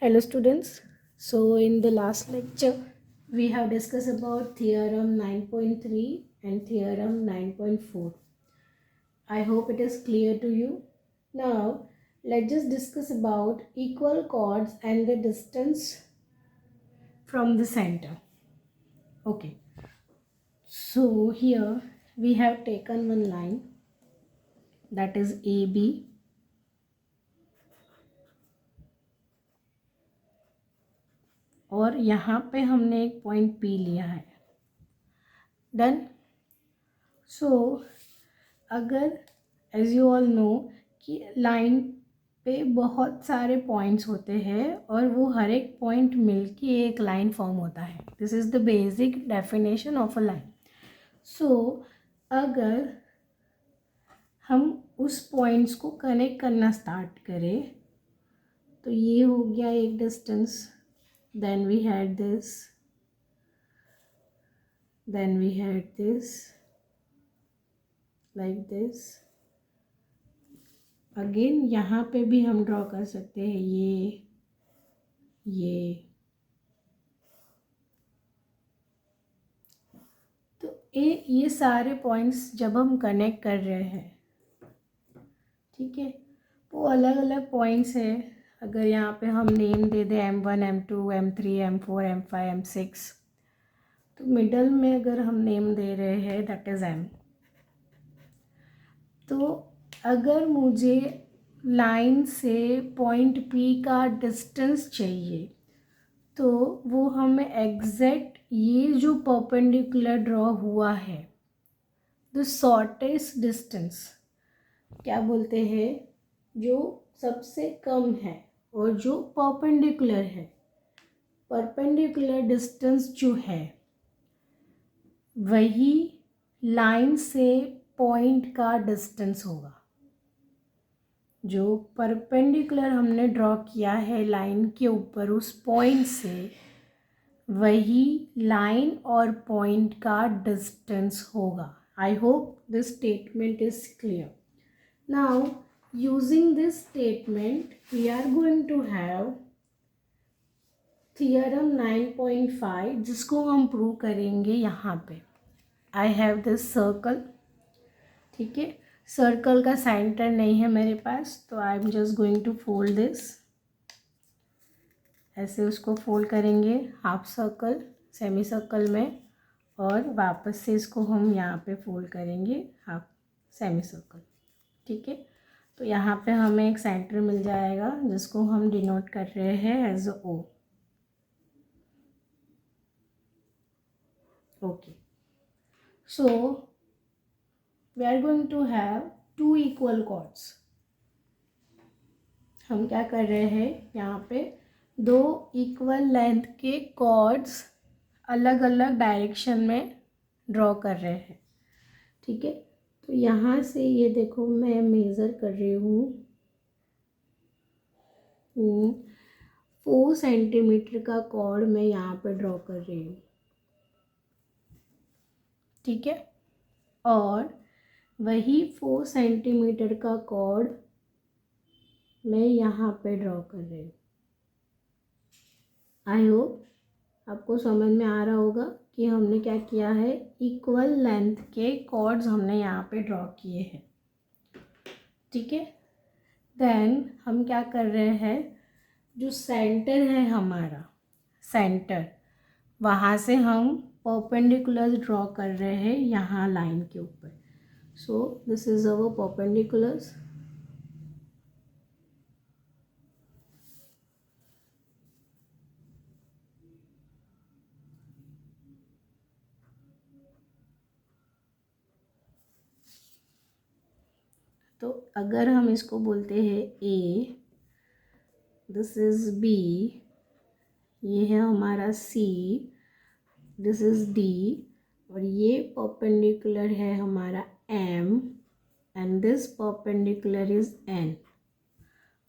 Hello students. So in the last lecture we have discussed about theorem 9.3 and theorem 9.4. I hope it is clear to you. Now let's just discuss about equal chords and the distance from the center. Okay. So here we have taken one line, that is AB, और यहाँ पे हमने एक point P लिया है. Done. सो अगर as you all know कि line पे बहुत सारे पॉइंट्स होते हैं और वो हर एक पॉइंट मिलके एक लाइन फॉर्म होता है. This is the basic definition of a line. So अगर हम उस पॉइंट्स को कनेक्ट करना स्टार्ट करें तो ये हो गया एक distance, then we had this, then we had this, like this. Again यहाँ पे भी हम ड्रॉ कर सकते हैं ये. तो ये सारे पॉइंट्स जब हम कनेक्ट कर रहे हैं, ठीक है, वो अलग अलग पॉइंट्स है. अगर यहाँ पे हम नेम दे दें M1, M2, M3, M4, M5, M6, तो मिडल में अगर हम नेम दे रहे हैं दैट इज़ M. तो अगर मुझे लाइन से पॉइंट P का डिस्टेंस चाहिए तो वो हमें एग्जैक्ट ये जो परपेंडिकुलर ड्रॉ हुआ है, द शॉर्टेस्ट डिस्टेंस क्या बोलते हैं, जो सबसे कम है और जो परपेंडिकुलर है. परपेंडिकुलर डिस्टेंस जो है वही लाइन से पॉइंट का डिस्टेंस होगा. जो परपेंडिकुलर हमने ड्रॉ किया है लाइन के ऊपर उस पॉइंट से, वही लाइन और पॉइंट का डिस्टेंस होगा. I hope this statement is clear. Now using this statement we are going to have theorem 9.5 जिसको हम प्रूव करेंगे यहाँ पे. आई हैव दिस सर्कल, ठीक है. सर्कल का सेंटर नहीं है मेरे पास, तो I am just going to fold this. ऐसे उसको फोल्ड करेंगे हाफ सर्कल, सेमी सर्कल में, और वापस से इसको हम यहाँ पे फोल्ड करेंगे हाफ सेमी सर्कल, ठीक है. तो यहाँ पे हमें एक सेंटर मिल जाएगा जिसको हम डिनोट कर रहे हैं as O. Okay. So we are going to have two equal chords. हम क्या कर रहे हैं, यहाँ पे दो इक्वल लेंथ के कॉर्ड्स अलग अलग डायरेक्शन में ड्रॉ कर रहे हैं, ठीक है. तो यहाँ से ये देखो मैं मेज़र कर रही हूँ 4 सेंटीमीटर का कॉर्ड मैं यहाँ पे ड्रॉ कर रही हूँ, ठीक है. और वही 4 सेंटीमीटर का कॉर्ड मैं यहाँ पे ड्रॉ कर रही हूँ. आई होप आपको समझ में आ रहा होगा कि हमने क्या किया है, इक्वल लेंथ के कॉर्ड्स हमने यहाँ पे ड्रॉ किए हैं, ठीक है. देन हम क्या कर रहे हैं, जो सेंटर है हमारा सेंटर, वहाँ से हम परपेंडिकुलर ड्रॉ कर रहे हैं यहाँ लाइन के ऊपर. So this is our perpendiculars. तो अगर हम इसको बोलते हैं A, दिस इज B, ये है हमारा C, दिस इज D, और ये परपेंडिकुलर है हमारा M, and this perpendicular is N.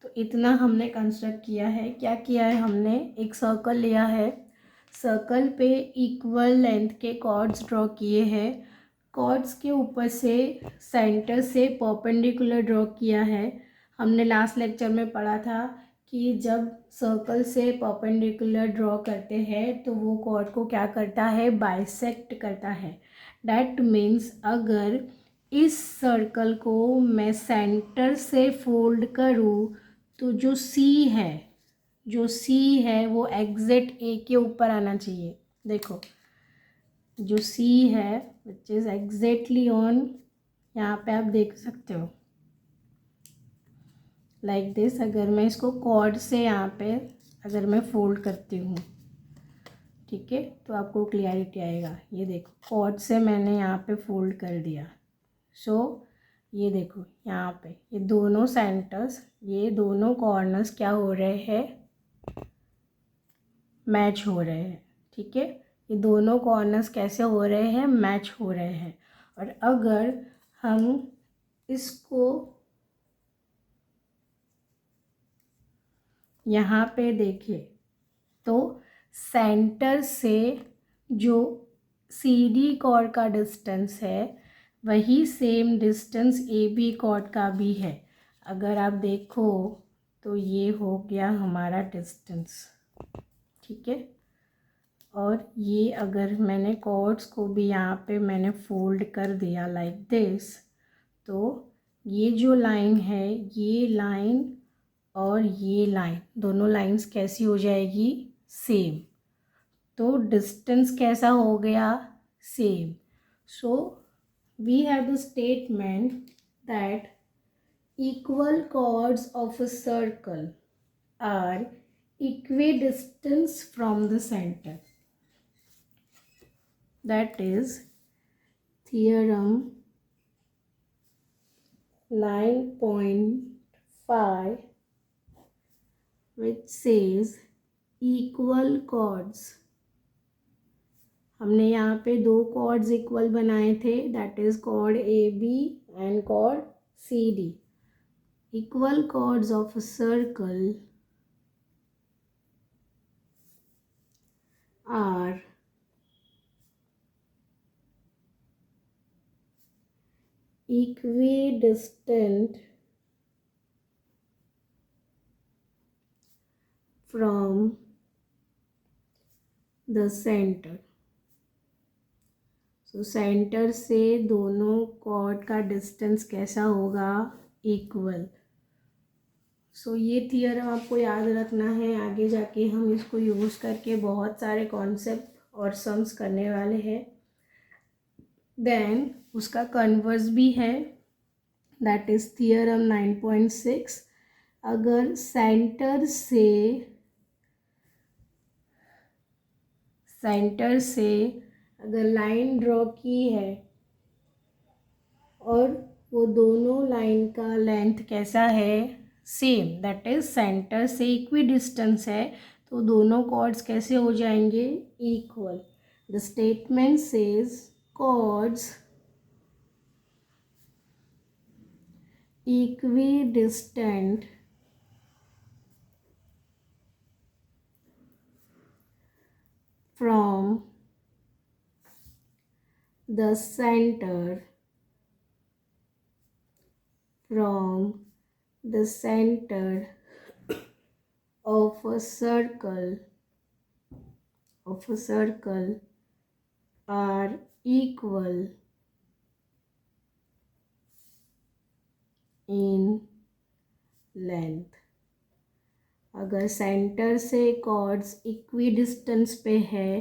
तो इतना हमने कंस्ट्रक्ट किया है. क्या किया है, हमने एक सर्कल लिया है, सर्कल पे इक्वल लेंथ के कॉर्ड्स ड्रॉ किए हैं, कॉर्ड्स के ऊपर से सेंटर से परपेंडिकुलर ड्रॉ किया है. हमने लास्ट लेक्चर में पढ़ा था कि जब सर्कल से परपेंडिकुलर ड्रॉ करते हैं तो वो कॉर्ड को क्या करता है, बाइसेक्ट करता है। डैट मीन्स अगर इस सर्कल को मैं सेंटर से फोल्ड करूँ तो जो सी है वो एग्जैक्ट ए के ऊपर आना चाहिए। देखो जो सी है विच इज़ एग्जैक्टली ऑन, यहाँ पे आप देख सकते हो लाइक दिस। अगर मैं इसको कॉर्ड से यहाँ पे अगर मैं फोल्ड करती हूँ, ठीक है, तो आपको क्लियरिटी आएगा। ये देखो कॉर्ड से मैंने यहाँ पे फोल्ड कर दिया। सो ये देखो यहाँ पे ये दोनों सेंटर्स, ये दोनों कॉर्नर्स क्या हो रहे हैं, मैच हो रहे हैं। ठीक है, ये दोनों कॉर्नर्स कैसे हो रहे हैं, मैच हो रहे हैं। और अगर हम इसको यहाँ पे देखें तो सेंटर से जो सी डी कॉर्ड का डिस्टेंस है वही same distance A B chord का भी है। अगर आप देखो तो ये हो गया हमारा डिस्टेंस, ठीक है। और ये अगर मैंने कॉर्ड्स को भी यहाँ पे मैंने फोल्ड कर दिया लाइक दिस, तो ये जो लाइन है, ये लाइन और ये लाइन, दोनों लाइंस कैसी हो जाएगी, सेम। तो डिस्टेंस कैसा हो गया, same. So we have the statement that equal chords of a circle are equidistant from the center. That is theorem 9.5, which says equal chords. हमने यहाँ पे दो कॉर्ड्स इक्वल बनाए थे, that is chord A B and chord C D. equal chords of a circle are equidistant from the center. So centre से दोनों chord का distance कैसा होगा, इक्वल। सो ये थियरम आपको याद रखना है, आगे जाके हम इसको यूज़ करके बहुत सारे कॉन्सेप्ट और सम्स करने वाले हैं। देन उसका कन्वर्स भी है, दैट इज़ थियरम 9.6। अगर सेंटर से अगर लाइन ड्रॉ की है और वो दोनों लाइन का लेंथ कैसा है, सेम, दैट इज सेंटर से इक्वी डिस्टेंस है, तो दोनों कॉर्ड्स कैसे हो जाएंगे, equal. The statement says chords equidistant from the center of a circle are equal in length। अगर सेंटर से कॉर्ड्स इक्वी डिस्टेंस पे है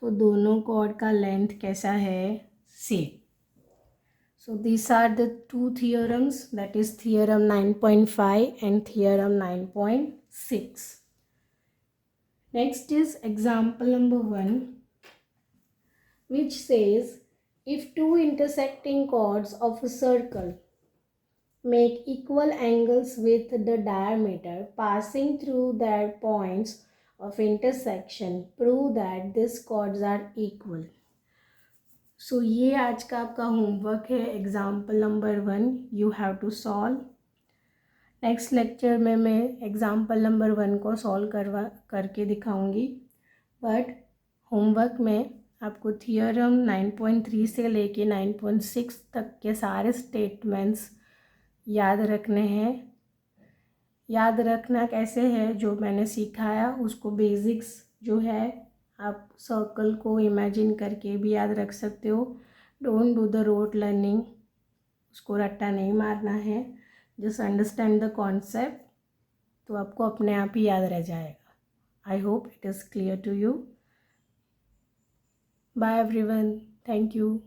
तो दोनों कॉर्ड का लेंथ कैसा है, same. So this are the two theorems, that is theorem 9.5 and theorem 9.6। Next is example number 1, which says if two intersecting chords of a circle make equal angles with the diameter passing through their points of intersection, prove that these chords are equal। So ये आज का आपका homework है, example number 1 you have to solve. Next lecture में मैं example number 1 को solve करके दिखाऊंगी, बट होमवर्क में आपको थियोरम 9.3 से लेके 9.6 तक के सारे स्टेटमेंट्स याद रखने हैं। याद रखना कैसे है, जो मैंने सिखाया उसको बेसिक्स जो है आप सर्कल को इमेजिन करके भी याद रख सकते हो। Don't do the rote learning, उसको रट्टा नहीं मारना है, जस्ट अंडरस्टैंड द कॉन्सेप्ट, तो आपको अपने आप ही याद रह जाएगा। I hope it is clear to you. Bye everyone, thank you.